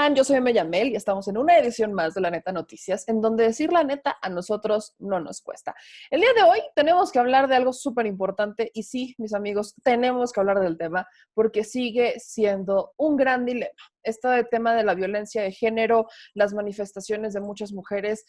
están? Yo soy Mel y estamos en una edición más de La Neta Noticias, en donde decir la neta a nosotros no nos cuesta. El día de hoy tenemos que hablar de algo súper importante y sí, mis amigos, tenemos que hablar del tema porque sigue siendo un gran dilema. Este tema de la violencia de género, las manifestaciones de muchas mujeres,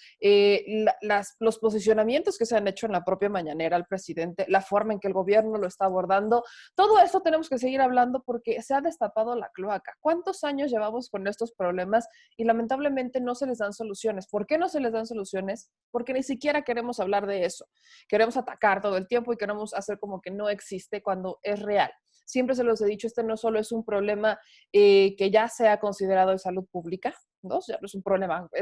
los posicionamientos que se han hecho en la propia mañanera al presidente, la forma en que el gobierno lo está abordando, todo esto tenemos que seguir hablando porque se ha destapado la cloaca. ¿Cuántos años llevamos con estos problemas y lamentablemente no se les dan soluciones? ¿Por qué no se les dan soluciones? Porque ni siquiera queremos hablar de eso. Queremos atacar todo el tiempo y queremos hacer como que no existe cuando es real. Siempre se los he dicho, este no solo es un problema que ya sea considerado de salud pública, ¿no? Ya no es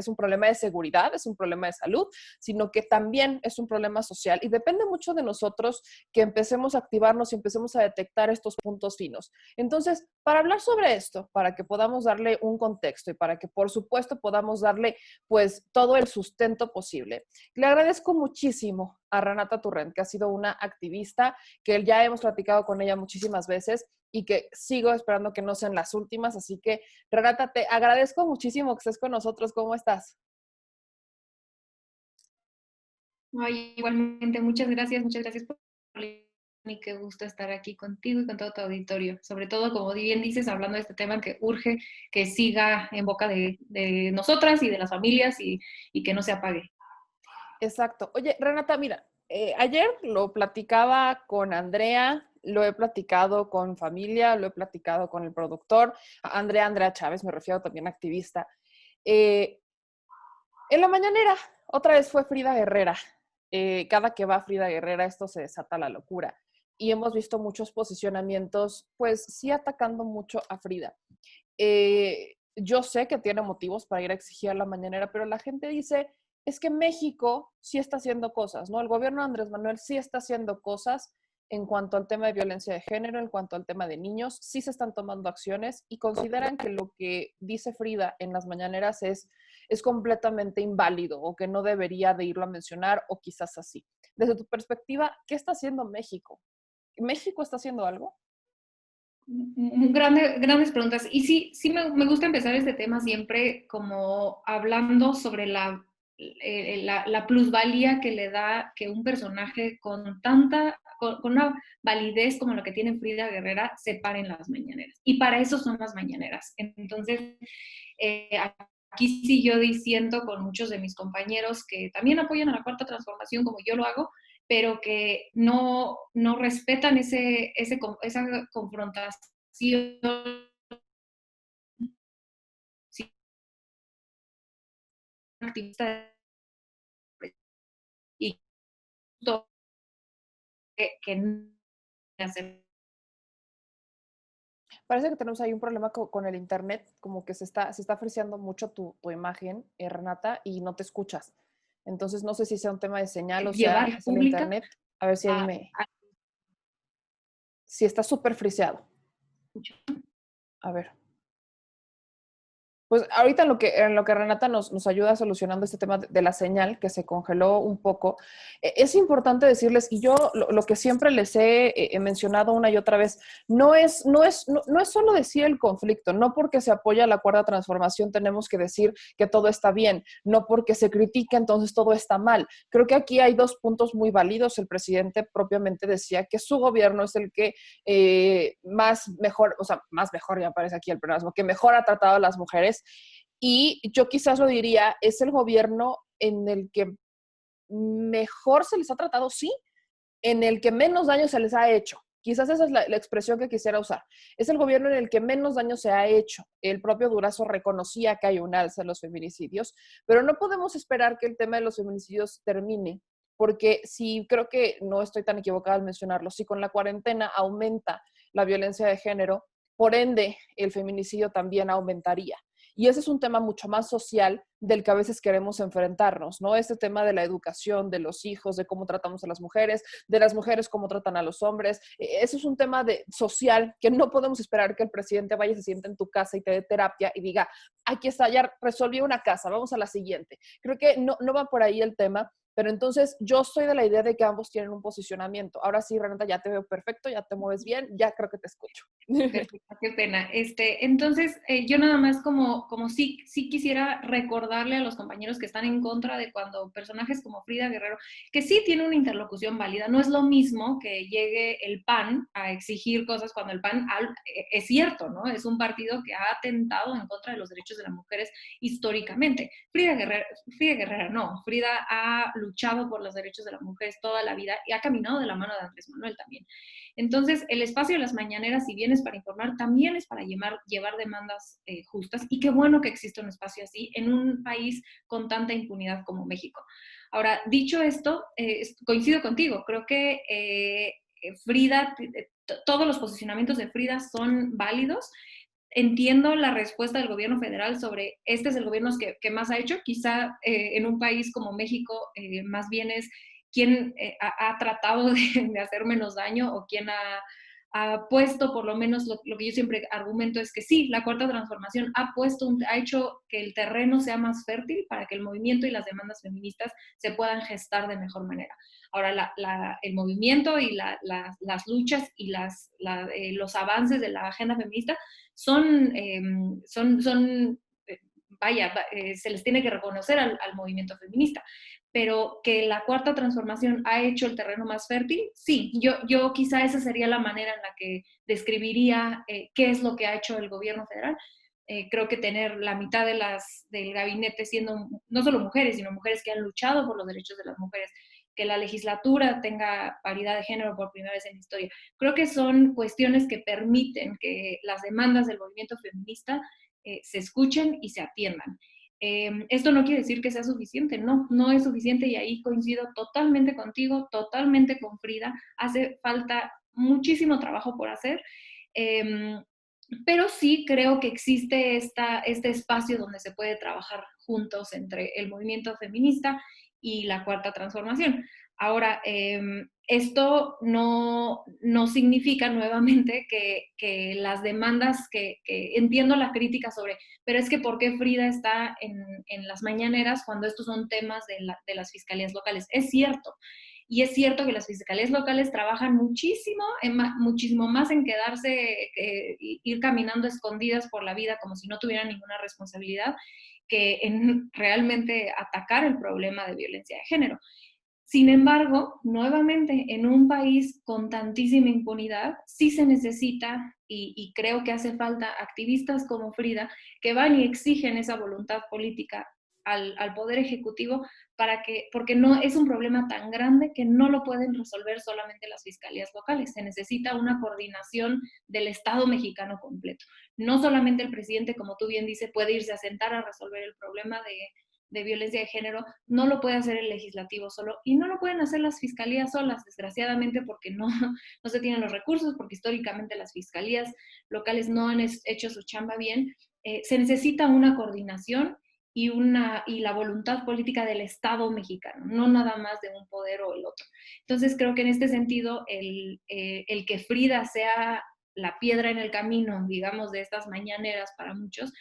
un problema de seguridad, es un problema de salud, sino que también es un problema social y depende mucho de nosotros que empecemos a activarnos y empecemos a detectar estos puntos finos. Entonces, para hablar sobre esto, para que podamos darle un contexto y para que, por supuesto, podamos darle, pues, todo el sustento posible, le agradezco muchísimo a Renata Turrent, que ha sido una activista, que ya hemos platicado con ella muchísimas veces y que sigo esperando que no sean las últimas. Así que, Renata, te agradezco muchísimo que estés con nosotros. ¿Cómo estás? Ay, igualmente, muchas gracias por y qué gusto estar aquí contigo y con todo tu auditorio. Sobre todo, como bien dices, hablando de este tema que urge que siga en boca de nosotras y de las familias y que no se apague. Exacto. Oye, Renata, mira, ayer lo platicaba con Andrea, lo he platicado con familia, lo he platicado con el productor, Andrea Chávez, me refiero también a activista. Eh, en la mañanera, otra vez fue Frida Guerrera. Cada que va Frida Guerrera, esto se desata la locura. Y hemos visto muchos posicionamientos, pues sí atacando mucho a Frida. Yo sé que tiene motivos para ir a exigir a la mañanera, pero la gente dice, es que México sí está haciendo cosas, ¿no? El gobierno de Andrés Manuel sí está haciendo cosas en cuanto al tema de violencia de género, en cuanto al tema de niños, sí se están tomando acciones y consideran que lo que dice Frida en las mañaneras es completamente inválido o que no debería de irlo a mencionar o quizás así. Desde tu perspectiva, ¿qué está haciendo México? ¿México está haciendo algo? Grandes preguntas. Y sí me gusta empezar este tema siempre como hablando sobre la plusvalía que le da que un personaje con una validez como la que tiene Frida Guerrera se pare en las mañaneras. Y para eso son las mañaneras. Entonces, eh, aquí sí yo diciendo con muchos de mis compañeros que también apoyan a la Cuarta Transformación como yo lo hago, pero que no respetan esa confrontación sí, activista y que hacer. Parece que tenemos ahí un problema con el internet, como que se está friseando mucho tu imagen, Renata, y no te escuchas. Entonces, no sé si sea un tema de señal o sea Llevar es el pública internet. A ver si ahí a si está súper friseado. A ver. Pues ahorita en lo que Renata nos ayuda solucionando este tema de la señal, que se congeló un poco, es importante decirles, y yo lo que siempre les he mencionado una y otra vez, no es solo decir el conflicto, no porque se apoya la Cuarta Transformación tenemos que decir que todo está bien, no porque se critica entonces todo está mal. Creo que aquí hay dos puntos muy válidos. El presidente propiamente decía que su gobierno es el que más mejor, ya aparece aquí el pleonasmo, que mejor ha tratado a las mujeres. Y yo quizás lo diría, es el gobierno en el que mejor se les ha tratado, sí, en el que menos daño se les ha hecho. Quizás esa es la expresión que quisiera usar. Es el gobierno en el que menos daño se ha hecho. El propio Durazo reconocía que hay un alza en los feminicidios, pero no podemos esperar que el tema de los feminicidios termine, porque si creo que no estoy tan equivocada al mencionarlo, si con la cuarentena aumenta la violencia de género, por ende el feminicidio también aumentaría. Y ese es un tema mucho más social del que a veces queremos enfrentarnos, ¿no? Este tema de la educación, de los hijos, de cómo tratamos a las mujeres, de las mujeres cómo tratan a los hombres. Eso es un tema social que no podemos esperar que el presidente vaya y se siente en tu casa y te dé terapia y diga, aquí está, ya resolví una casa, vamos a la siguiente. Creo que no va por ahí el tema, Pero entonces yo soy de la idea de que ambos tienen un posicionamiento. Ahora sí, Renata, ya te veo perfecto, ya te mueves bien, ya creo que te escucho. Perfecto, qué pena. Entonces, yo nada más como sí quisiera recordarle a los compañeros que están en contra de cuando personajes como Frida Guerrero, que sí tiene una interlocución válida, no es lo mismo que llegue el PAN a exigir cosas cuando el PAN es cierto, ¿no? Es un partido que ha atentado en contra de los derechos de las mujeres históricamente. Frida Guerrero no, Frida ha luchado por los derechos de las mujeres toda la vida y ha caminado de la mano de Andrés Manuel también. Entonces, el espacio de las mañaneras, si bien es para informar, también es para llevar demandas justas, y qué bueno que existe un espacio así en un país con tanta impunidad como México. Ahora, dicho esto, coincido contigo, creo que Frida, todos los posicionamientos de Frida son válidos. Entiendo la respuesta del gobierno federal sobre este es el gobierno que más ha hecho, quizá en un país como México más bien es quién ha tratado de hacer menos daño o quién ha puesto, por lo menos lo que yo siempre argumento es que sí, la cuarta transformación ha hecho que el terreno sea más fértil para que el movimiento y las demandas feministas se puedan gestar de mejor manera. Ahora, el movimiento y las luchas y los avances de la agenda feminista son, vaya, se les tiene que reconocer al movimiento feminista, pero que la cuarta transformación ha hecho el terreno más fértil, sí, yo quizá esa sería la manera en la que describiría qué es lo que ha hecho el gobierno federal. Creo que tener la mitad del gabinete siendo no solo mujeres, sino mujeres que han luchado por los derechos de las mujeres, que la legislatura tenga paridad de género por primera vez en la historia. Creo que son cuestiones que permiten que las demandas del movimiento feminista se escuchen y se atiendan. Esto no quiere decir que sea suficiente, no es suficiente, y ahí coincido totalmente contigo, totalmente con Frida, hace falta muchísimo trabajo por hacer, pero sí creo que existe este espacio donde se puede trabajar juntos entre el movimiento feminista y la cuarta transformación. Ahora, esto no significa nuevamente que las demandas, que entiendo la crítica sobre, pero es que ¿por qué Frida está en las mañaneras cuando estos son temas de las fiscalías locales? Es cierto, y es cierto que las fiscalías locales trabajan muchísimo más en quedarse, ir caminando escondidas por la vida como si no tuvieran ninguna responsabilidad, que en realmente atacar el problema de violencia de género. Sin embargo, nuevamente, en un país con tantísima impunidad, sí se necesita, y creo que hace falta, activistas como Frida, que van y exigen esa voluntad política al Poder Ejecutivo, porque no es un problema tan grande que no lo pueden resolver solamente las fiscalías locales. Se necesita una coordinación del Estado mexicano completo. No solamente el presidente, como tú bien dices, puede irse a sentar a resolver el problema de violencia de género, no lo puede hacer el legislativo solo, y no lo pueden hacer las fiscalías solas, desgraciadamente, porque no se tienen los recursos, porque históricamente las fiscalías locales no han hecho su chamba bien. Se necesita una coordinación y la voluntad política del Estado mexicano, no nada más de un poder o el otro. Entonces creo que en este sentido el que Frida sea la piedra en el camino, digamos, de estas mañaneras para muchos,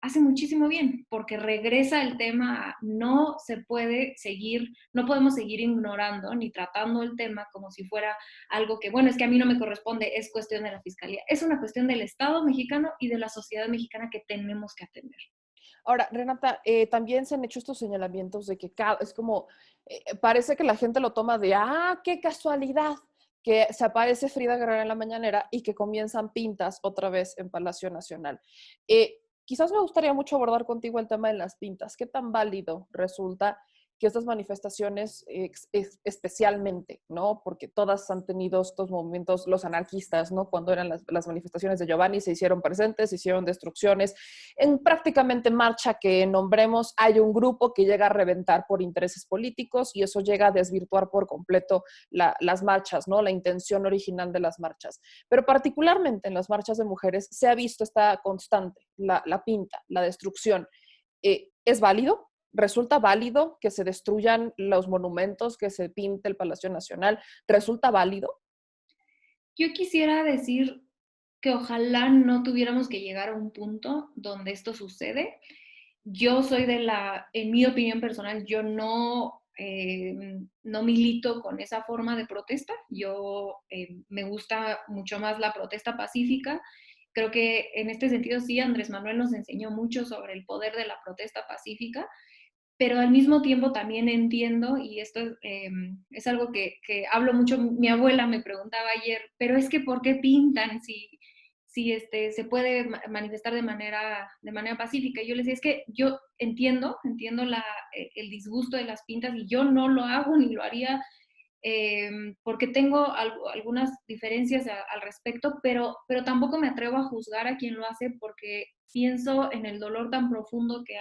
hace muchísimo bien, porque regresa el tema, no podemos seguir ignorando ni tratando el tema como si fuera algo que, bueno, es que a mí no me corresponde, es cuestión de la Fiscalía. Es una cuestión del Estado mexicano y de la sociedad mexicana que tenemos que atender. Ahora, Renata, también se han hecho estos señalamientos de que es como, parece que la gente lo toma de, qué casualidad que se aparece Frida Guerrero en la mañanera y que comienzan pintas otra vez en Palacio Nacional. Quizás me gustaría mucho abordar contigo el tema de las pintas. ¿Qué tan válido resulta que estas manifestaciones especialmente, ¿no? Porque todas han tenido estos movimientos, los anarquistas, ¿no? Cuando eran las manifestaciones de Giovanni se hicieron presentes, se hicieron destrucciones. En prácticamente marcha que nombremos, hay un grupo que llega a reventar por intereses políticos y eso llega a desvirtuar por completo las marchas, ¿no? La intención original de las marchas. Pero particularmente en las marchas de mujeres se ha visto esta constante, la pinta, la destrucción. ¿Es válido? ¿Resulta válido que se destruyan los monumentos, que se pinte el Palacio Nacional? ¿Resulta válido? Yo quisiera decir que ojalá no tuviéramos que llegar a un punto donde esto sucede. Yo soy en mi opinión personal, yo no no milito con esa forma de protesta. Yo me gusta mucho más la protesta pacífica. Creo que en este sentido sí, Andrés Manuel nos enseñó mucho sobre el poder de la protesta pacífica, pero al mismo tiempo también entiendo, y esto es algo que hablo mucho, mi abuela me preguntaba ayer, pero es que ¿por qué pintan si se puede manifestar de manera pacífica? Y yo les decía, es que yo entiendo el disgusto de las pintas y yo no lo hago ni lo haría porque tengo algunas diferencias al respecto, pero tampoco me atrevo a juzgar a quien lo hace porque pienso en el dolor tan profundo que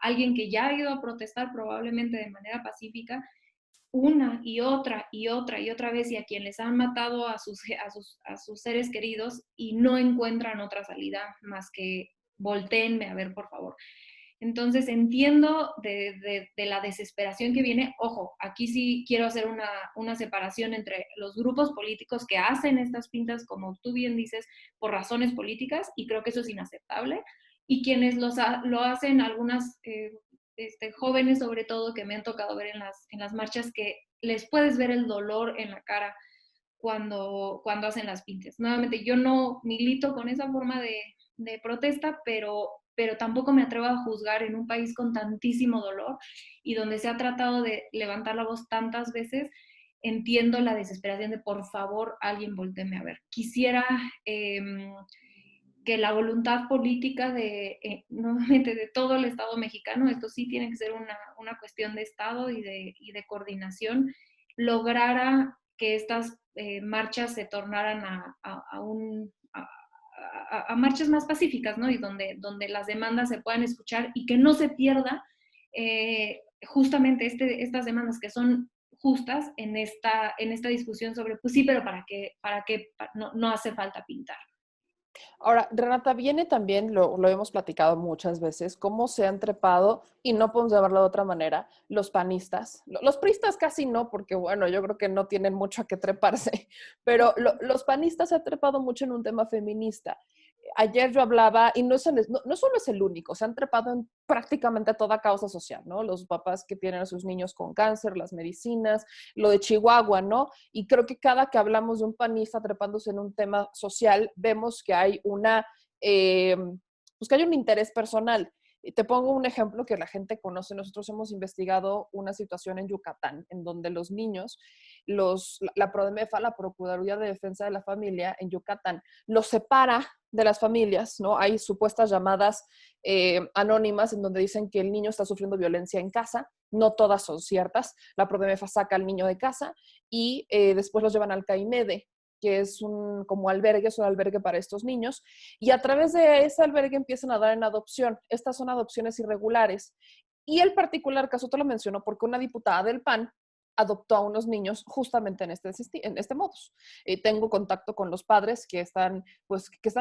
alguien que ya ha ido a protestar probablemente de manera pacífica, una y otra y otra y otra vez, y a quien les han matado a sus seres queridos y no encuentran otra salida más que volteenme a ver, por favor. Entonces entiendo de la desesperación que viene. Ojo, aquí sí quiero hacer una separación entre los grupos políticos que hacen estas pintas, como tú bien dices, por razones políticas, y creo que eso es inaceptable, y quienes lo hacen, algunas jóvenes sobre todo, que me han tocado ver en las marchas, que les puedes ver el dolor en la cara cuando hacen las pintas. Nuevamente, yo no milito con esa forma de protesta, pero tampoco me atrevo a juzgar en un país con tantísimo dolor y donde se ha tratado de levantar la voz tantas veces. Entiendo la desesperación de, por favor, alguien voltéeme a ver. Quisiera que la voluntad política nuevamente, de todo el Estado mexicano, esto sí tiene que ser una cuestión de Estado y de coordinación, lograra que estas marchas se tornaran a marchas más pacíficas, ¿no? Y donde las demandas se puedan escuchar y que no se pierda justamente estas demandas que son justas en esta discusión sobre, pues sí, pero ¿para qué no hace falta pintar? Ahora, Renata, viene también, lo hemos platicado muchas veces, cómo se han trepado, y no podemos llamarlo de otra manera, los panistas. Los priistas casi no, porque bueno, yo creo que no tienen mucho a qué treparse, pero los panistas se han trepado mucho en un tema feminista. Ayer yo hablaba, y no solo es el único, se han trepado en prácticamente toda causa social, ¿no? Los papás que tienen a sus niños con cáncer, las medicinas, lo de Chihuahua, ¿no? Y creo que cada que hablamos de un panista trepándose en un tema social, vemos que hay pues que hay un interés personal. Y te pongo un ejemplo que la gente conoce. Nosotros hemos investigado una situación en Yucatán, en donde los niños, la PRODEMEFA, la Procuraduría de Defensa de la Familia en Yucatán, los separa de las familias, ¿no? Hay supuestas llamadas anónimas en donde dicen que el niño está sufriendo violencia en casa. No todas son ciertas. La PRODEMEFA saca al niño de casa y después los llevan al CAIMEDE, que es un albergue para estos niños, y a través de ese albergue empiezan a dar en adopción. Estas son adopciones irregulares. Y el particular caso te lo menciono porque una diputada del PAN adoptó a unos niños justamente en este modus. Tengo contacto con los padres que están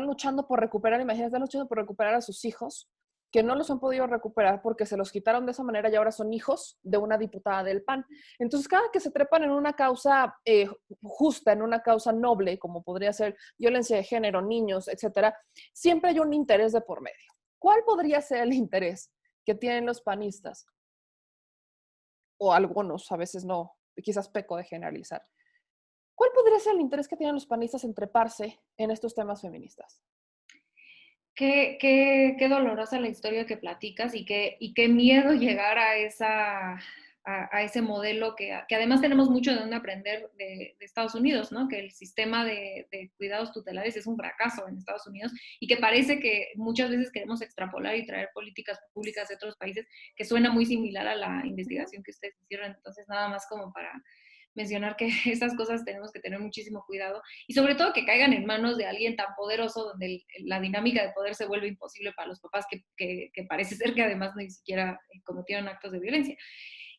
luchando por recuperar, imagínate, están luchando por recuperar a sus hijos, que no los han podido recuperar porque se los quitaron de esa manera y ahora son hijos de una diputada del PAN. Entonces, cada que se trepan en una causa justa, en una causa noble, como podría ser violencia de género, niños, etcétera, siempre hay un interés de por medio. ¿Cuál podría ser el interés que tienen los panistas? O algunos, a veces no, quizás peco de generalizar. ¿Cuál podría ser el interés que tienen los panistas en treparse en estos temas feministas? Qué dolorosa la historia que platicas y qué miedo llegar a ese modelo que además tenemos mucho de dónde aprender de Estados Unidos, ¿no? Que el sistema de cuidados tutelares es un fracaso en Estados Unidos y que parece que muchas veces queremos extrapolar y traer políticas públicas de otros países, que suena muy similar a la investigación que ustedes hicieron. Entonces, nada más como para mencionar que esas cosas tenemos que tener muchísimo cuidado y sobre todo que caigan en manos de alguien tan poderoso donde la dinámica de poder se vuelve imposible para los papás que parece ser que además ni siquiera cometieron actos de violencia.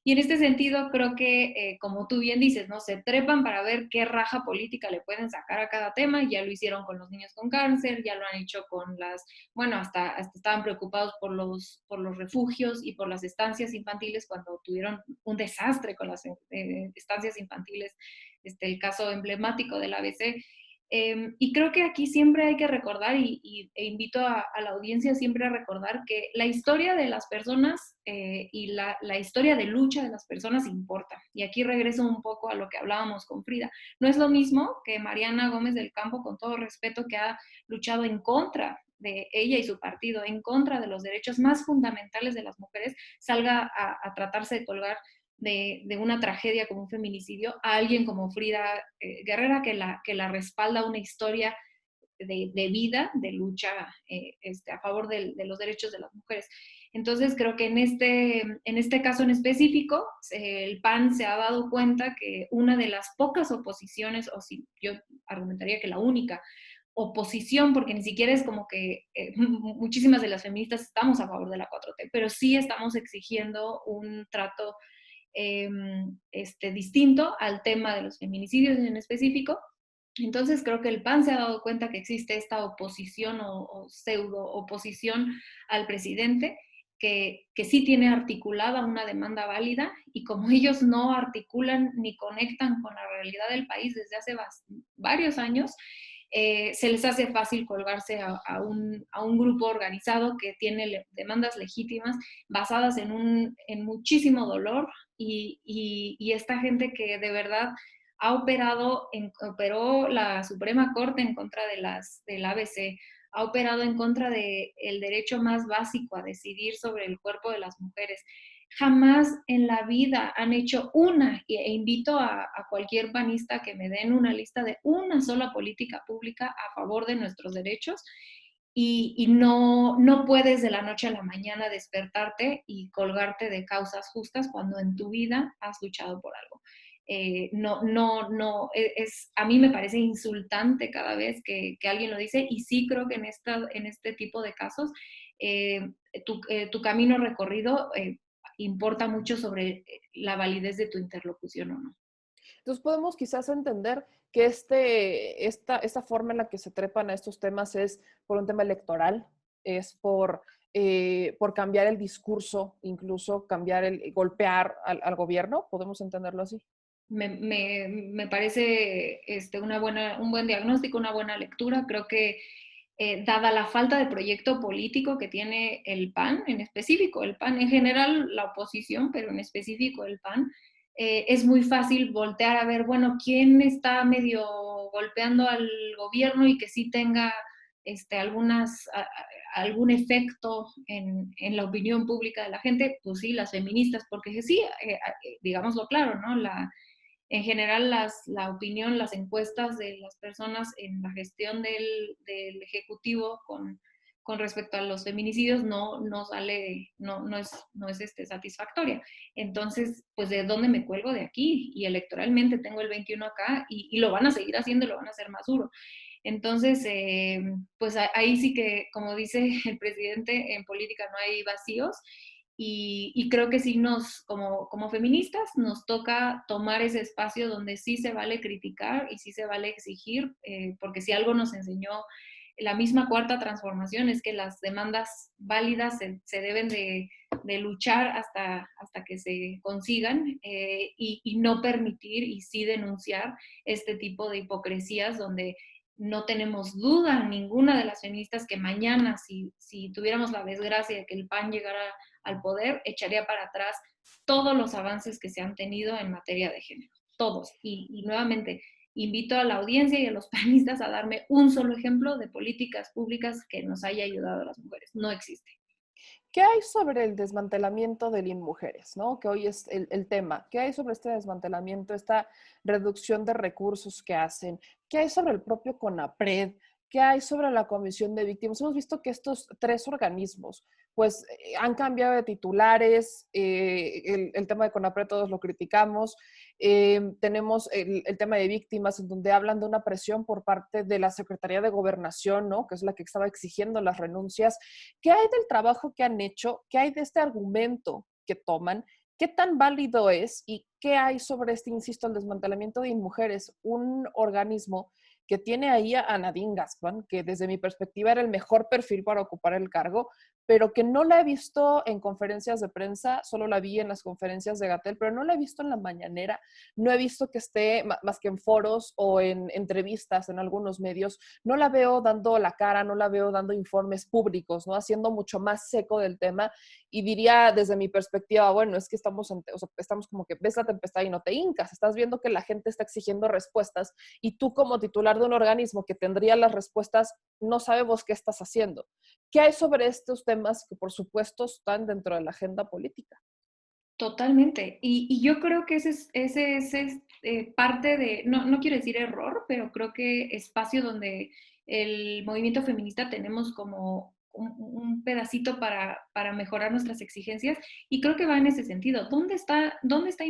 Y en este sentido, creo que, como tú bien dices, ¿no? Se trepan para ver qué raja política le pueden sacar a cada tema. Ya lo hicieron con los niños con cáncer, ya lo han hecho con bueno, hasta estaban preocupados por los refugios y por las estancias infantiles cuando tuvieron un desastre con las estancias infantiles, el caso emblemático del ABC. Y creo que aquí siempre hay que recordar, e invito a la audiencia siempre a recordar que la historia de las personas y la historia de lucha de las personas importa. Y aquí regreso un poco a lo que hablábamos con Frida. No es lo mismo que Mariana Gómez del Campo, con todo respeto, que ha luchado en contra de ella y su partido, en contra de los derechos más fundamentales de las mujeres, salga a tratarse de colgar de una tragedia como un feminicidio a alguien como Frida Guerrera, que la respalda una historia de vida, de lucha a favor de los derechos de las mujeres. Entonces creo que en este caso en específico, el PAN se ha dado cuenta que una de las pocas oposiciones, o si yo argumentaría que la única oposición, porque ni siquiera es como que muchísimas de las feministas estamos a favor de la 4T, pero sí estamos exigiendo un trato distinto al tema de los feminicidios en específico. Entonces creo que el PAN se ha dado cuenta que existe esta oposición o pseudo oposición al presidente, que sí tiene articulada una demanda válida, y como ellos no articulan ni conectan con la realidad del país desde hace varios años, se les hace fácil colgarse a un grupo organizado que tiene demandas legítimas basadas en muchísimo dolor, y esta gente que de verdad ha operó la Suprema Corte en contra del ABC, ha operado en contra del derecho más básico a decidir sobre el cuerpo de las mujeres. Jamás en la vida han hecho e invito a cualquier panista que me den una lista de una sola política pública a favor de nuestros derechos, y no puedes de la noche a la mañana despertarte y colgarte de causas justas cuando en tu vida has luchado por algo. No, a mí me parece insultante cada vez que alguien lo dice, y sí creo que en este tipo de casos tu camino recorrido importa mucho sobre la validez de tu interlocución o no. Entonces podemos quizás entender que esta forma en la que se trepan a estos temas es por un tema electoral, es por cambiar el discurso, incluso golpear al gobierno. ¿Podemos entenderlo así? Me parece un buen diagnóstico, una buena lectura. Creo que dada la falta de proyecto político que tiene el PAN, en específico el PAN, en general la oposición, pero en específico el PAN, es muy fácil voltear a ver, bueno, quién está medio golpeando al gobierno y que sí tenga algún efecto en la opinión pública de la gente. Pues sí, las feministas, porque sí, digámoslo claro, ¿no? En general, la opinión, las encuestas de las personas en la gestión del Ejecutivo con respecto a los feminicidios no es satisfactoria. Entonces, pues, ¿de dónde me cuelgo? De aquí. Y electoralmente tengo el 21 acá, y lo van a seguir haciendo y lo van a hacer más duro. Entonces, pues ahí sí que, como dice el presidente, en política no hay vacíos, y creo que sí como feministas, nos toca tomar ese espacio donde sí se vale criticar y sí se vale exigir, porque si algo nos enseñó la misma cuarta transformación es que las demandas válidas se deben de luchar hasta que se consigan, y no permitir y sí denunciar este tipo de hipocresías donde no tenemos duda ninguna de las feministas que mañana, si tuviéramos la desgracia de que el PAN llegara al poder, echaría para atrás todos los avances que se han tenido en materia de género, todos. Y nuevamente, invito a la audiencia y a los panistas a darme un solo ejemplo de políticas públicas que nos haya ayudado a las mujeres. No existe. ¿Qué hay sobre el desmantelamiento del INMujeres, ¿no? Que hoy es el tema. ¿Qué hay sobre este desmantelamiento, esta reducción de recursos que hacen? ¿Qué hay sobre el propio CONAPRED? ¿Qué hay sobre la Comisión de Víctimas? Hemos visto que estos tres organismos pues han cambiado de titulares. El tema de CONAPRED todos lo criticamos. Tenemos el tema de víctimas, en donde hablan de una presión por parte de la Secretaría de Gobernación, ¿no? Que es la que estaba exigiendo las renuncias. ¿Qué hay del trabajo que han hecho? ¿Qué hay de este argumento que toman? ¿Qué tan válido es? ¿Y qué hay sobre insisto, el desmantelamiento de INMujeres? Un organismo que tiene ahí a Nadine Gaspán, que desde mi perspectiva era el mejor perfil para ocupar el cargo, pero que no la he visto en conferencias de prensa, solo la vi en las conferencias de Gatell, pero no la he visto en la mañanera, no he visto que esté más que en foros o en entrevistas en algunos medios, no la veo dando la cara, no la veo dando informes públicos, ¿no? Haciendo mucho más seco del tema, y diría desde mi perspectiva, bueno, es que estamos, o sea, estamos como que ves la tempestad y no te hincas, estás viendo que la gente está exigiendo respuestas y tú como titular de un organismo que tendría las respuestas, no sabemos qué estás haciendo. ¿Qué hay sobre estos temas que por supuesto están dentro de la agenda política? Totalmente. Y yo creo que ese es parte de, no quiero decir error, pero creo que espacio donde el movimiento feminista tenemos como un pedacito para mejorar nuestras exigencias, y creo que va en ese sentido. ¿Dónde están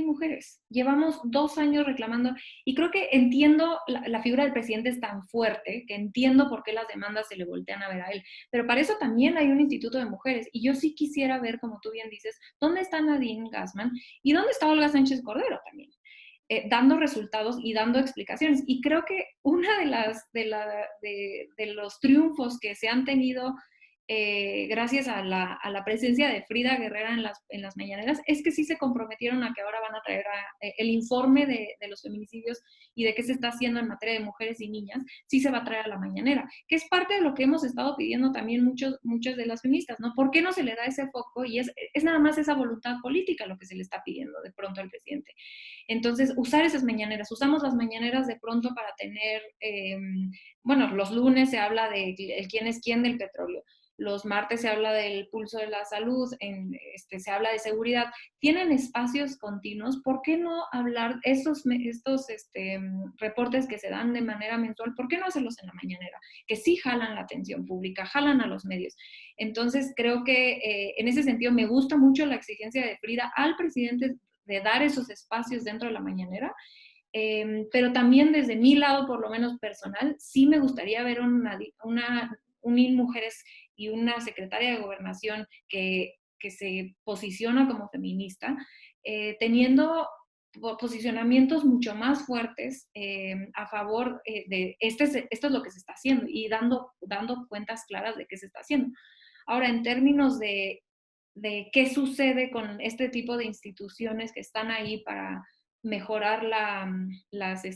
mujeres? Llevamos 2 años reclamando, y creo que entiendo, la figura del presidente es tan fuerte que entiendo por qué las demandas se le voltean a ver a él, pero para eso también hay un instituto de mujeres, y yo sí quisiera ver, como tú bien dices, ¿dónde está Nadine Gassman? ¿Y dónde está Olga Sánchez Cordero también? Dando resultados y dando explicaciones. Y creo que una de los triunfos que se han tenido gracias a la presencia de Frida Guerrera en las mañaneras, es que sí se comprometieron a que ahora van a traer el informe de los feminicidios y de qué se está haciendo en materia de mujeres y niñas, sí se va a traer a la mañanera, que es parte de lo que hemos estado pidiendo también muchos de las feministas, ¿no? ¿Por qué no se le da ese foco? Y es nada más esa voluntad política lo que se le está pidiendo de pronto al presidente. Entonces, usar esas mañaneras, usamos las mañaneras de pronto para tener, bueno, los lunes se habla de el quién es quién del petróleo, los martes se habla del pulso de la salud, se habla de seguridad, tienen espacios continuos, ¿por qué no hablar estos reportes que se dan de manera mensual? ¿Por qué no hacerlos en la mañanera? Que sí jalan la atención pública, jalan a los medios. Entonces, creo que en ese sentido me gusta mucho la exigencia de Frida al presidente de dar esos espacios dentro de la mañanera, pero también desde mi lado, por lo menos personal, sí me gustaría ver unir mujeres y una secretaria de gobernación que se posiciona como feminista, teniendo posicionamientos mucho más fuertes a favor de esto es lo que se está haciendo, y dando cuentas claras de qué se está haciendo. Ahora, en términos de qué sucede con este tipo de instituciones que están ahí para mejorar las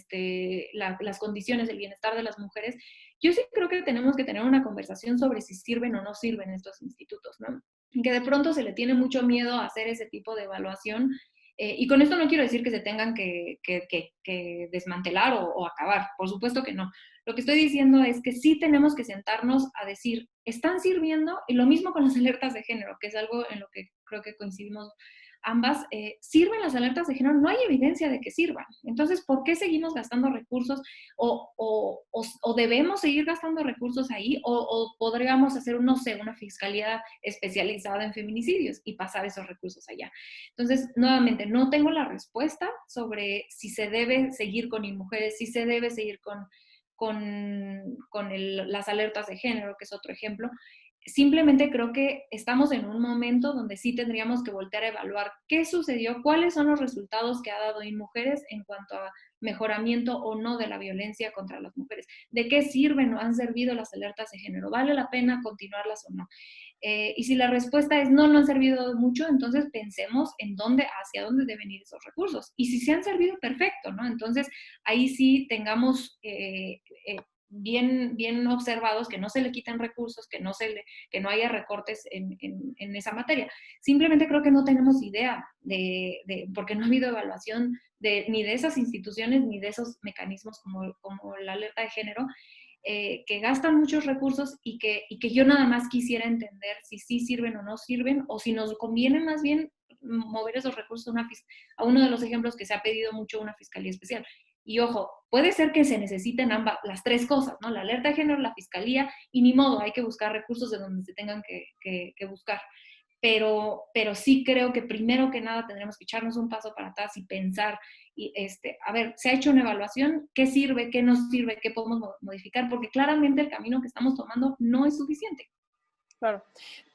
condiciones del bienestar de las mujeres, yo sí creo que tenemos que tener una conversación sobre si sirven o no sirven estos institutos, ¿no? Que de pronto se le tiene mucho miedo a hacer ese tipo de evaluación, y con esto no quiero decir que se tengan que desmantelar o acabar, por supuesto que no. Lo que estoy diciendo es que sí tenemos que sentarnos a decir, ¿están sirviendo? Y lo mismo con las alertas de género, que es algo en lo que creo que coincidimos ambas. ¿Sirven las alertas de género? No hay evidencia de que sirvan. Entonces, ¿por qué seguimos gastando recursos? ¿O debemos seguir gastando recursos ahí? ¿O podríamos hacer, no sé, una fiscalía especializada en feminicidios y pasar esos recursos allá? Entonces, nuevamente, no tengo la respuesta sobre si se debe seguir con InMujeres, si se debe seguir con las alertas de género, que es otro ejemplo. Simplemente creo que estamos en un momento donde sí tendríamos que voltear a evaluar qué sucedió, cuáles son los resultados que ha dado InMujeres en cuanto a mejoramiento o no de la violencia contra las mujeres, de qué sirven o han servido las alertas de género, ¿vale la pena continuarlas o no? Y si la respuesta es no, no han servido mucho, entonces pensemos en hacia dónde deben ir esos recursos. Y si se han servido, perfecto, ¿no? Entonces ahí sí tengamos bien observados que no se le quiten recursos, que no haya recortes en esa materia. Simplemente creo que no tenemos idea porque no ha habido evaluación ni de esas instituciones ni de esos mecanismos como la alerta de género, que gastan muchos recursos y que yo nada más quisiera entender si sí sirven o no sirven, o si nos conviene más bien mover esos recursos a uno de los ejemplos que se ha pedido mucho, una fiscalía especial. Y ojo, puede ser que se necesiten las tres cosas, ¿no? La alerta de género, la fiscalía, y ni modo, hay que buscar recursos de donde se tengan que buscar. Pero sí creo que primero que nada tendremos que echarnos un paso para atrás y pensar, y a ver, se ha hecho una evaluación, ¿qué sirve, qué no sirve, qué podemos modificar? Porque claramente el camino que estamos tomando no es suficiente. Claro.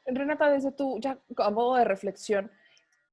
Renata, desde tu, ya a modo de reflexión,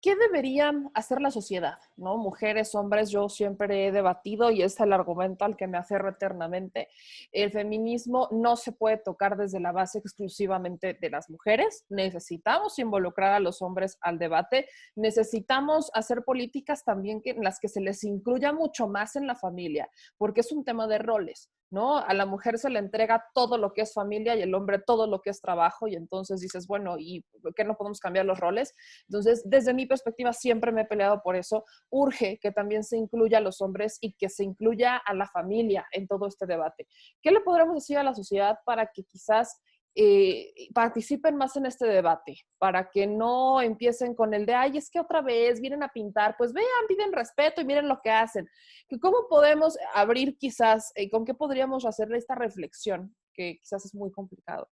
¿qué deberían hacer la sociedad? ¿No? Mujeres, hombres, yo siempre he debatido y es el argumento al que me aferro eternamente. El feminismo no se puede tocar desde la base exclusivamente de las mujeres. Necesitamos involucrar a los hombres al debate. Necesitamos hacer políticas también en las que se les incluya mucho más en la familia, porque es un tema de roles. ¿No? A la mujer se le entrega todo lo que es familia y el hombre todo lo que es trabajo y entonces dices, bueno, ¿y por qué no podemos cambiar los roles? Entonces, desde mi perspectiva siempre me he peleado por eso. Urge que también se incluya a los hombres y que se incluya a la familia en todo este debate. ¿Qué le podremos decir a la sociedad para que quizás participen más en este debate, para que no empiecen con el de, ay, es que otra vez vienen a pintar, pues vean, piden respeto y miren lo que hacen? ¿Cómo podemos abrir quizás, con qué podríamos hacerle esta reflexión, que quizás es muy complicado,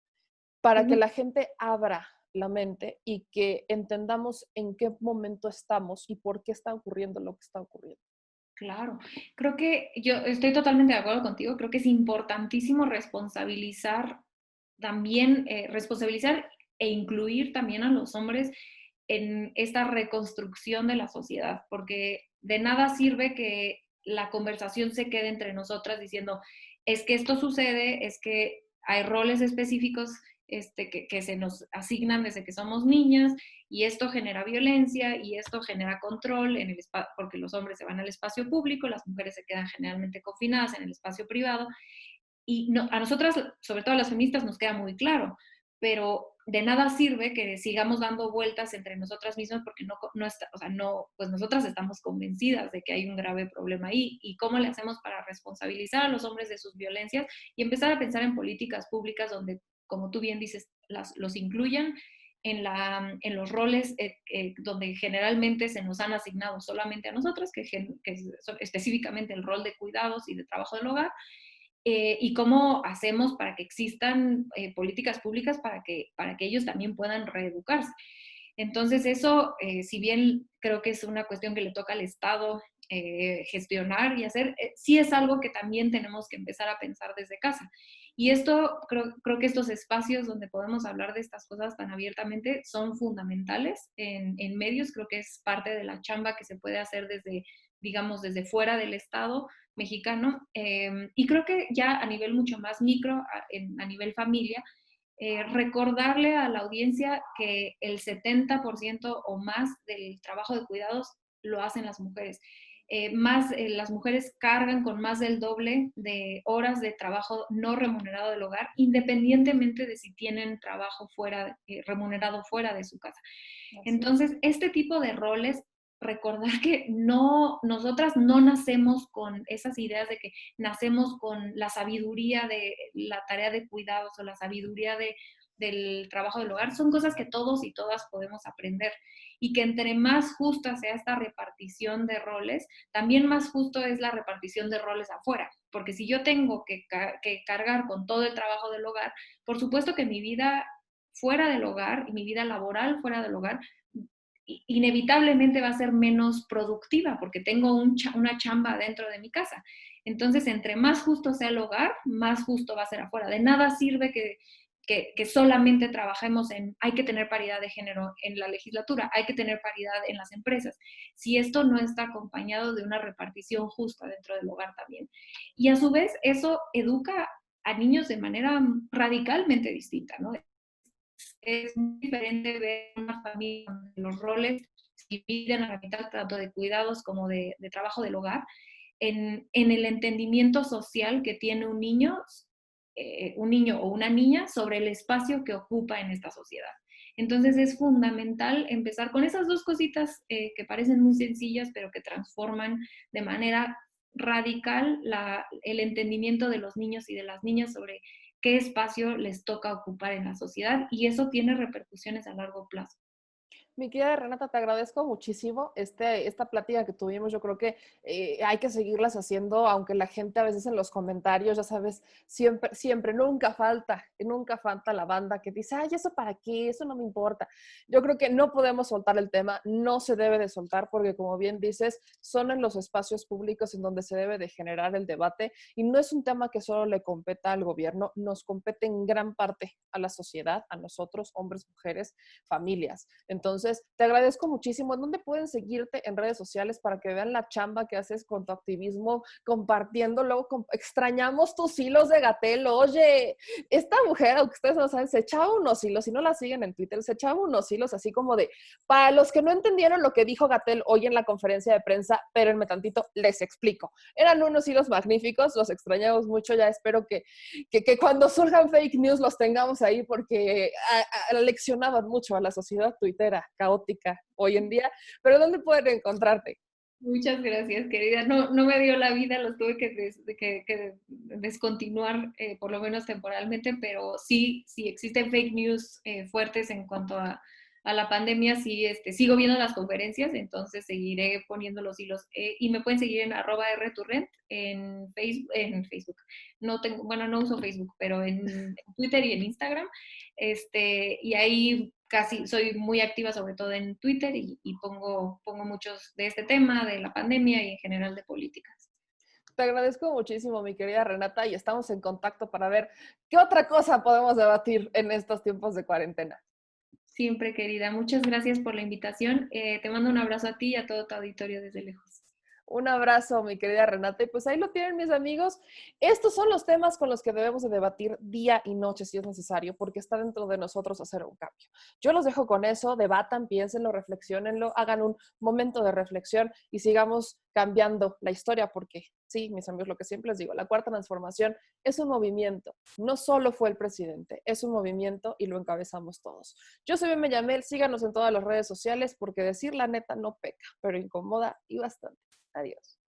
para que la gente abra la mente y que entendamos en qué momento estamos y por qué está ocurriendo lo que está ocurriendo? Claro, creo que yo estoy totalmente de acuerdo contigo, creo que es importantísimo responsabilizar también, responsabilizar e incluir también a los hombres en esta reconstrucción de la sociedad, porque de nada sirve que la conversación se quede entre nosotras diciendo, es que esto sucede, es que hay roles específicos que se nos asignan desde que somos niñas y esto genera violencia y esto genera control en el porque los hombres se van al espacio público, las mujeres se quedan generalmente confinadas en el espacio privado y no, a nosotras, sobre todo a las feministas, nos queda muy claro, pero de nada sirve que sigamos dando vueltas entre nosotras mismas porque no está, o sea, no, pues nosotras estamos convencidas de que hay un grave problema ahí y cómo le hacemos para responsabilizar a los hombres de sus violencias y empezar a pensar en políticas públicas donde, como tú bien dices, los incluyan en los roles donde generalmente se nos han asignado solamente a nosotras, que son específicamente el rol de cuidados y de trabajo del hogar, y cómo hacemos para que existan políticas públicas para que ellos también puedan reeducarse. Entonces eso, si bien creo que es una cuestión que le toca al Estado gestionar y hacer, sí es algo que también tenemos que empezar a pensar desde casa. Y esto, creo que estos espacios donde podemos hablar de estas cosas tan abiertamente son fundamentales en medios, creo que es parte de la chamba que se puede hacer desde, digamos, desde fuera del Estado mexicano. Y creo que ya a nivel mucho más micro, a nivel familia, recordarle a la audiencia que el 70% o más del trabajo de cuidados lo hacen las mujeres. Las mujeres cargan con más del doble de horas de trabajo no remunerado del hogar, independientemente de si tienen trabajo fuera, remunerado fuera de su casa. Entonces, este tipo de roles, recordar que no, nosotras no nacemos con esas ideas de que nacemos con la sabiduría de la tarea de cuidados o la sabiduría del trabajo del hogar, son cosas que todos y todas podemos aprender y que entre más justa sea esta repartición de roles, también más justo es la repartición de roles afuera, porque si yo tengo que cargar con todo el trabajo del hogar, por supuesto que mi vida fuera del hogar y mi vida laboral fuera del hogar inevitablemente va a ser menos productiva porque tengo una chamba dentro de mi casa. Entonces, entre más justo sea el hogar, más justo va a ser afuera. De nada sirve que solamente trabajemos hay que tener paridad de género en la legislatura, hay que tener paridad en las empresas, si esto no está acompañado de una repartición justa dentro del hogar también. Y a su vez, eso educa a niños de manera radicalmente distinta, ¿no? Es muy diferente ver una familia donde los roles se dividen a la mitad, tanto de cuidados como de trabajo del hogar, en el entendimiento social que tiene un niño o una niña sobre el espacio que ocupa en esta sociedad. Entonces es fundamental empezar con esas dos cositas que parecen muy sencillas, pero que transforman de manera radical el entendimiento de los niños y de las niñas sobre qué espacio les toca ocupar en la sociedad y eso tiene repercusiones a largo plazo. Mi querida Renata, te agradezco muchísimo esta plática que tuvimos. Yo creo que hay que seguirlas haciendo, aunque la gente a veces en los comentarios, ya sabes, siempre, nunca falta la banda que dice, ay, ¿eso para qué? Eso no me importa. Yo creo que no podemos soltar el tema, no se debe de soltar porque, como bien dices, son en los espacios públicos en donde se debe de generar el debate y no es un tema que solo le competa al gobierno, nos compete en gran parte a la sociedad, a nosotros, hombres, mujeres, familias. Entonces, Entonces, te agradezco muchísimo. ¿En dónde pueden seguirte en redes sociales para que vean la chamba que haces con tu activismo, compartiéndolo? Extrañamos tus hilos de Gatell. Oye, esta mujer, aunque ustedes no saben, se echaba unos hilos, si no la siguen en Twitter, se echaba unos hilos así como de, para los que no entendieron lo que dijo Gatell hoy en la conferencia de prensa, espérenme tantito, les explico. Eran unos hilos magníficos, los extrañamos mucho, ya espero que cuando surjan fake news los tengamos ahí porque leccionaban mucho a la sociedad tuitera caótica hoy en día. Pero ¿dónde pueden encontrarte? Muchas gracias, querida. No me dio la vida, los tuve que descontinuar, por lo menos temporalmente, pero sí existen fake news fuertes en cuanto a la pandemia. Sí, sigo viendo las conferencias, entonces seguiré poniendo los hilos. Y me pueden seguir en @rturrent en Facebook. No uso Facebook, pero en Twitter y en Instagram. Y ahí soy muy activa, sobre todo en Twitter, y pongo muchos de este tema, de la pandemia y en general de políticas. Te agradezco muchísimo, mi querida Renata, y estamos en contacto para ver qué otra cosa podemos debatir en estos tiempos de cuarentena. Siempre, querida. Muchas gracias por la invitación. Te mando un abrazo a ti y a todo tu auditorio desde lejos. Un abrazo, mi querida Renata. Y pues ahí lo tienen, mis amigos. Estos son los temas con los que debemos de debatir día y noche si es necesario, porque está dentro de nosotros hacer un cambio. Yo los dejo con eso, debatan, piénsenlo, reflexionenlo, hagan un momento de reflexión y sigamos cambiando la historia, porque sí, mis amigos, lo que siempre les digo, la cuarta transformación es un movimiento. No solo fue el presidente, es un movimiento y lo encabezamos todos. Yo soy Meme Yamel, síganos en todas las redes sociales, porque decir la neta no peca, pero incomoda y bastante. Adiós.